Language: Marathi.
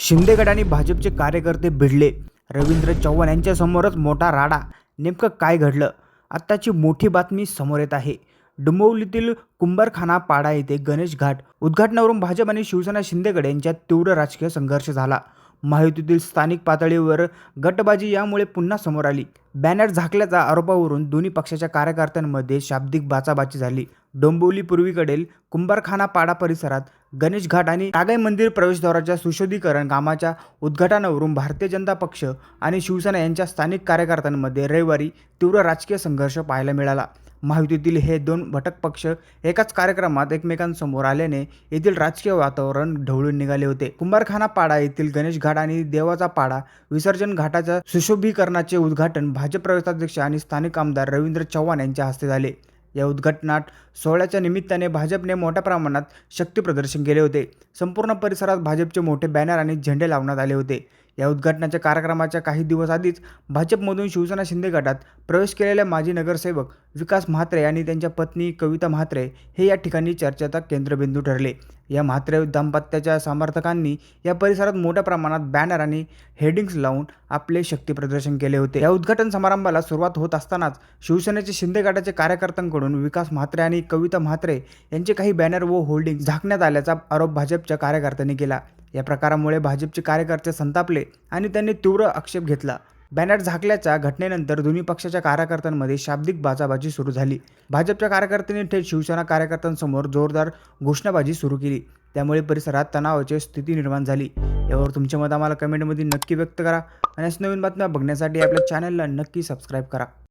शिंदे गट आणि भाजपचे कार्यकर्ते भिडले. रवींद्र चव्हाण यांच्यासमोरच मोठा राडा. नेमकं काय घडलं? आत्ताची मोठी बातमी समोर येत आहे. डोंबिवलीतील कुंभारखाना पाडा येथे गणेश घाट उद्घाटनावरून भाजप आणि शिवसेना शिंदे गट यांच्यात तीव्र राजकीय संघर्ष झाला. महायुतीतील स्थानिक पातळीवर गटबाजी यामुळे पुन्हा समोर आली. बॅनर झाकल्याच्या आरोपावरून दोन्ही पक्षाच्या कार्यकर्त्यांमध्ये शाब्दिक बाचाबाची झाली. डोंबिवली पूर्वेकडील कुंभारखाना पाडा परिसरात गणेश घाट आणि टागाई मंदिर प्रवेशद्वाराच्या सुशोभीकरण कामाच्या उद्घाटनावरून भारतीय जनता पक्ष आणि शिवसेना यांच्या स्थानिक कार्यकर्त्यांमध्ये रविवारी तीव्र राजकीय संघर्ष पाहायला मिळाला. महायुतीतील हे दोन घटक पक्ष एकाच कार्यक्रमात एकमेकांसमोर आल्याने येथील राजकीय वातावरण ढवळून निघाले होते. कुंभारखाना पाडा येथील गणेश घाट आणि देवाचा पाडा विसर्जन घाटाच्या सुशोभीकरणाचे उद्घाटन भाजप प्रदेशाध्यक्ष आणि स्थानिक आमदार रवींद्र चव्हाण यांच्या हस्ते झाले. या उद्घाटनात सोहळ्याच्या निमित्ताने भाजपने मोठ्या प्रमाणात शक्ती प्रदर्शन केले होते. संपूर्ण परिसरात भाजपचे मोठे बॅनर आणि झेंडे लावण्यात आले होते. या उद्घाटनाच्या कार्यक्रमाच्या काही दिवस आधीच भाजपमधून शिवसेना शिंदे गटात प्रवेश केलेले माजी नगरसेवक विकास म्हात्रे आणि त्यांच्या पत्नी कविता म्हात्रे हे या ठिकाणी चर्चेचा केंद्रबिंदू ठरले. या म्हात्रे दाम्पत्याच्या समर्थकांनी या परिसरात मोठ्या प्रमाणात बॅनर आणि हेर्डिंग्ज लावून आपले शक्ती प्रदर्शन केले होते. या उद्घाटन समारंभाला सुरुवात होत असतानाच शिवसेनेचे शिंदे गटाचे कार्यकर्त्यांकडून विकास म्हात्रे आणि कविता म्हात्रे यांचे काही बॅनर व होर्डिंग झाकण्यात आल्याचा आरोप भाजपच्या कार्यकर्त्यांनी केला. या प्रकारामुळे भाजपचे कार्यकर्ते संतापले आणि त्यांनी तीव्र आक्षेप घेतला. बॅनर झाकल्याच्या घटनेनंतर दोन्ही पक्षाच्या कार्यकर्त्यांमध्ये शाब्दिक बाचाबाची सुरू झाली. भाजपच्या कार्यकर्त्यांनी थेट शिवसेना कार्यकर्त्यांसमोर जोरदार घोषणाबाजी सुरू केली. त्यामुळे परिसरात तणावाची स्थिती निर्माण झाली. यावर तुमचे मत आम्हाला कमेंटमध्ये नक्की व्यक्त करा आणि अशा नवीन बातम्या बघण्यासाठी आपल्या चॅनलला नक्की सबस्क्राईब करा.